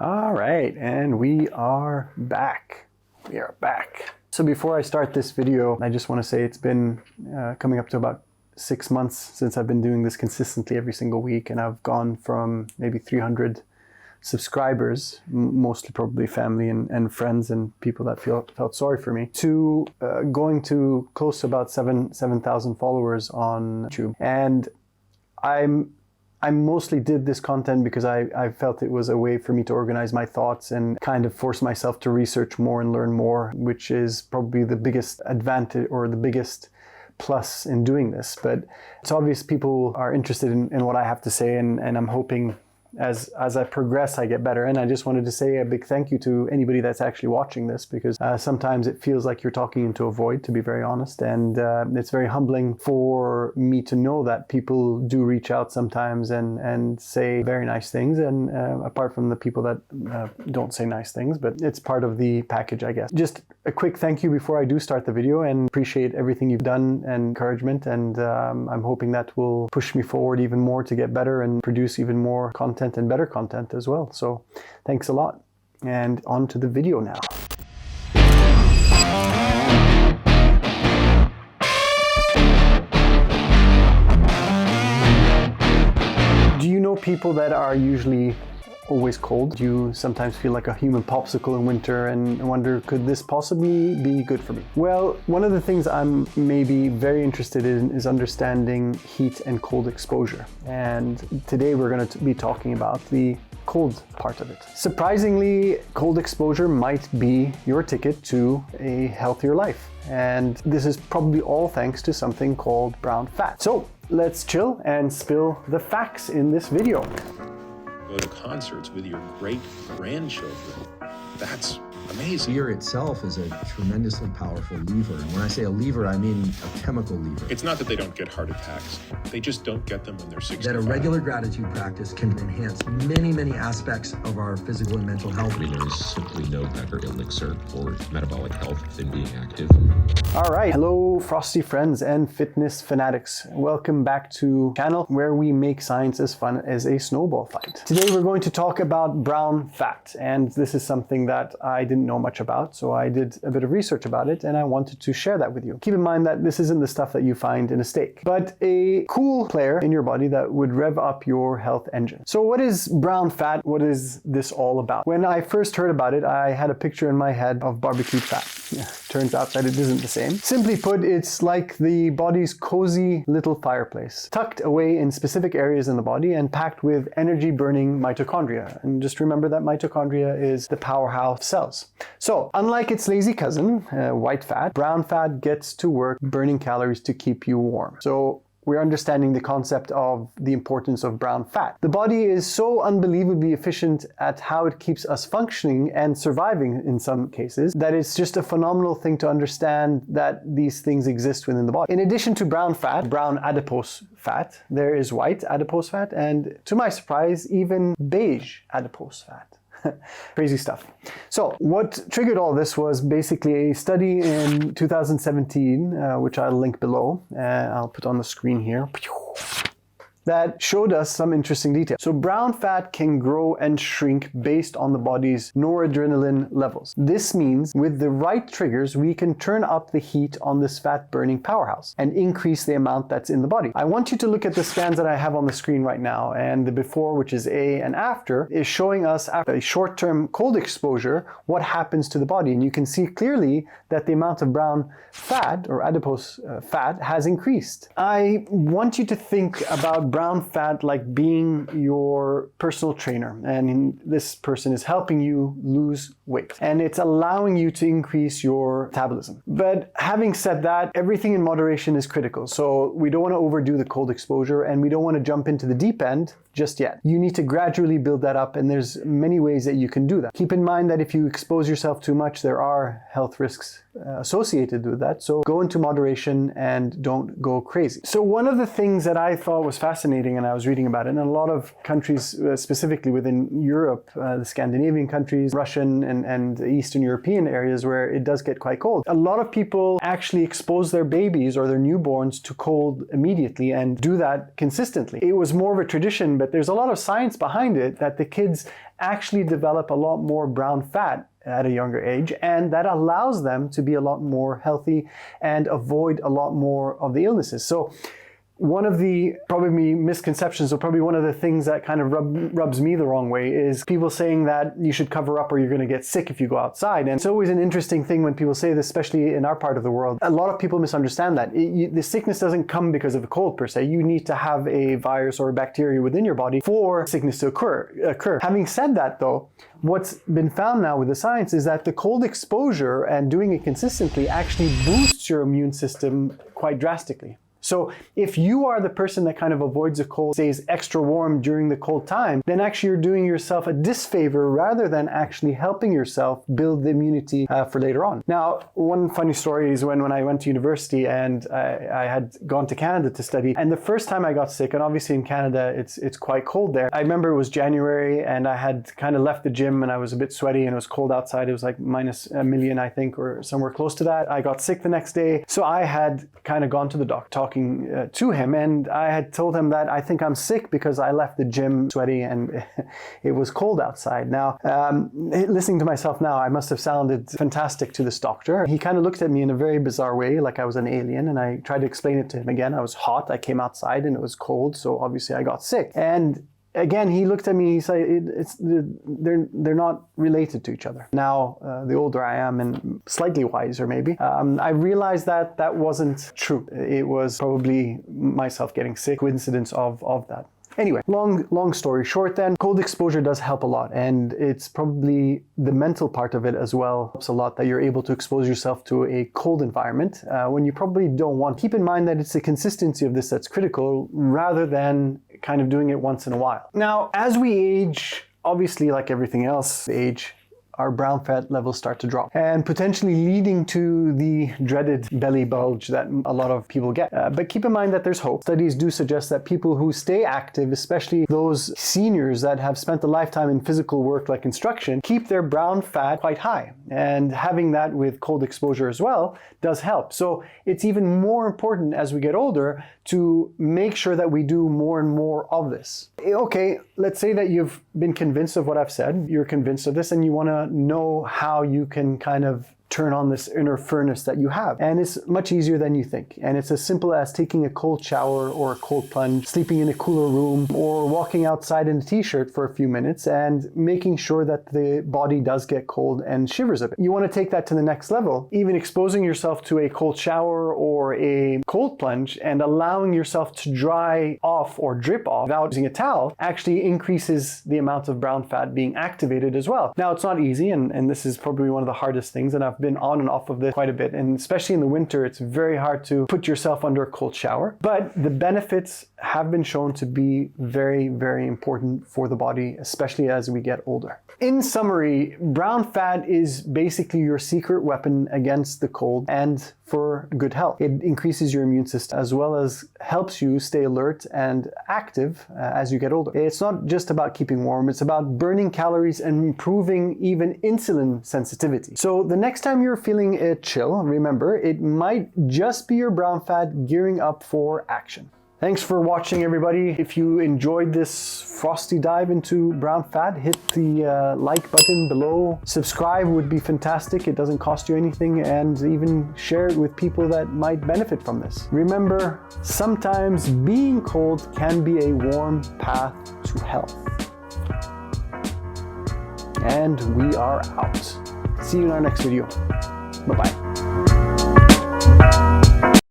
All right, and we are back. We are back. So before I start this video, I just want to say it's been coming up to about 6 months since I've been doing this consistently every single week, and I've gone from maybe 300 subscribers, mostly probably family and friends and people that felt sorry for me, to going to close to about 7,000 followers on YouTube. And I mostly did this content because I felt it was a way for me to organize my thoughts and kind of force myself to research more and learn more, which is probably the biggest advantage or the biggest plus in doing this. But it's obvious people are interested in what I have to say, and I'm hoping as I progress, I get better. And I just wanted to say a big thank you to anybody that's actually watching this, because sometimes it feels like you're talking into a void, to be very honest. And it's very humbling for me to know that people do reach out sometimes and say very nice things. And apart from the people that don't say nice things, but it's part of the package, I guess. Just a quick thank you before I do start the video, and appreciate everything you've done and encouragement. And I'm hoping that will push me forward even more to get better and produce even more content and better content as well. So thanks a lot, and on to the video now. Do you know people that are usually always cold? Do you sometimes feel like a human popsicle in winter and wonder, could this possibly be good for me? Well, one of the things I'm maybe very interested in is understanding heat and cold exposure. And today we're going to be talking about the cold part of it. Surprisingly, cold exposure might be your ticket to a healthier life. And this is probably all thanks to something called brown fat. So let's chill and spill the facts in this video. Go to concerts with your great-grandchildren. That's amazing. Beer itself is a tremendously powerful lever. And when I say a lever, I mean a chemical lever. It's not that they don't get heart attacks. They just don't get them when they're 65. That a regular gratitude practice can enhance many, many aspects of our physical and mental health. I mean, there is simply no better elixir for metabolic health than being active. All right, hello frosty friends and fitness fanatics. Welcome back to the channel where we make science as fun as a snowball fight. Today we're going to talk about brown fat, and this is something that I didn't know much about, so I did a bit of research about it and I wanted to share that with you. Keep in mind that this isn't the stuff that you find in a steak, but a cool player in your body that would rev up your health engine. So what is brown fat? What is this all about? When I first heard about it, I had a picture in my head of barbecued fat. Yeah, turns out that it isn't the same. Simply put, it's like the body's cozy little fireplace, tucked away in specific areas in the body and packed with energy-burning mitochondria. And just remember that mitochondria is the powerhouse of cells. So, unlike its lazy cousin, white fat, brown fat gets to work burning calories to keep you warm. So, we're understanding the concept of the importance of brown fat. The body is so unbelievably efficient at how it keeps us functioning and surviving in some cases that it's just a phenomenal thing to understand that these things exist within the body. In addition to brown fat, brown adipose fat, there is white adipose fat, and to my surprise, even beige adipose fat. Crazy stuff. So what triggered all this was basically a study in 2017, which I'll link below. I'll put on the screen here. That showed us some interesting details. So brown fat can grow and shrink based on the body's noradrenaline levels. This means with the right triggers, we can turn up the heat on this fat burning powerhouse and increase the amount that's in the body. I want you to look at the scans that I have on the screen right now, and the before, which is A, and after, is showing us after a short-term cold exposure, what happens to the body. And you can see clearly that the amount of brown fat or adipose fat has increased. I want you to think about brown fat like being your personal trainer, and this person is helping you lose weight and it's allowing you to increase your metabolism. But having said that, everything in moderation is critical. So we don't want to overdo the cold exposure and we don't want to jump into the deep end just yet. You need to gradually build that up, and there's many ways that you can do that. Keep in mind that if you expose yourself too much, there are health risks associated with that. So go into moderation and don't go crazy. So one of the things that I thought was fascinating, and I was reading about it, in a lot of countries, specifically within Europe, the Scandinavian countries, Russian and Eastern European areas where it does get quite cold, a lot of people actually expose their babies or their newborns to cold immediately and do that consistently. It was more of a tradition, but there's a lot of science behind it that the kids actually develop a lot more brown fat at a younger age, and that allows them to be a lot more healthy and avoid a lot more of the illnesses. So one of the probably misconceptions, or probably one of the things that kind of rubs me the wrong way, is people saying that you should cover up or you're going to get sick if you go outside. And it's always an interesting thing when people say this, especially in our part of the world. A lot of people misunderstand that. The sickness doesn't come because of a cold per se. You need to have a virus or a bacteria within your body for sickness to occur. Having said that though, what's been found now with the science is that the cold exposure and doing it consistently actually boosts your immune system quite drastically. So if you are the person that kind of avoids the cold, stays extra warm during the cold time, then actually you're doing yourself a disfavor rather than actually helping yourself build the immunity for later on. Now, one funny story is when I went to university and I had gone to Canada to study, and the first time I got sick, and obviously in Canada it's quite cold there. I remember it was January and I had kind of left the gym and I was a bit sweaty and it was cold outside. It was like minus a million, I think, or somewhere close to that. I got sick the next day. So I had kind of gone to the doctor, talking to him, and I had told him that I think I'm sick because I left the gym sweaty and it was cold outside. Now, listening to myself now, I must have sounded fantastic to this doctor. He kind of looked at me in a very bizarre way, like I was an alien, and I tried to explain it to him again. I was hot, I came outside and it was cold, so obviously I got sick. And again, he looked at me, he said, they're not related to each other. Now, the older I am and slightly wiser maybe, I realized that that wasn't true. It was probably myself getting sick, coincidence of that. Anyway, long story short then, cold exposure does help a lot, and it's probably the mental part of it as well helps a lot, that you're able to expose yourself to a cold environment when you probably don't want. Keep in mind that it's the consistency of this that's critical rather than kind of doing it once in a while. Now, as we age, obviously like everything else, our brown fat levels start to drop, and potentially leading to the dreaded belly bulge that a lot of people get. But keep in mind that there's hope. Studies do suggest that people who stay active, especially those seniors that have spent a lifetime in physical work like construction, keep their brown fat quite high. And having that with cold exposure as well does help. So it's even more important as we get older to make sure that we do more and more of this. Okay, let's say that you've been convinced of what I've said, you're convinced of this, and you want to know how you can kind of turn on this inner furnace that you have. And it's much easier than you think. And it's as simple as taking a cold shower or a cold plunge, sleeping in a cooler room, or walking outside in a t-shirt for a few minutes and making sure that the body does get cold and shivers a bit. You want to take that to the next level, even exposing yourself to a cold shower or a cold plunge and allowing yourself to dry off or drip off without using a towel actually increases the amount of brown fat being activated as well. Now, it's not easy, and this is probably one of the hardest things, and I've been on and off of this quite a bit, and especially in the winter it's very hard to put yourself under a cold shower, but the benefits have been shown to be very, very important for the body, especially as we get older. In summary, brown fat is basically your secret weapon against the cold and for good health. It increases your immune system as well as helps you stay alert and active as you get older. It's not just about keeping warm, it's about burning calories and improving even insulin sensitivity. So the next time you're feeling a chill, remember, it might just be your brown fat gearing up for action. Thanks for watching, everybody. If you enjoyed this frosty dive into brown fat, hit the like button below. Subscribe would be fantastic. It doesn't cost you anything, and even share it with people that might benefit from this. Remember, sometimes being cold can be a warm path to health. And we are out. See you in our next video. Bye-bye.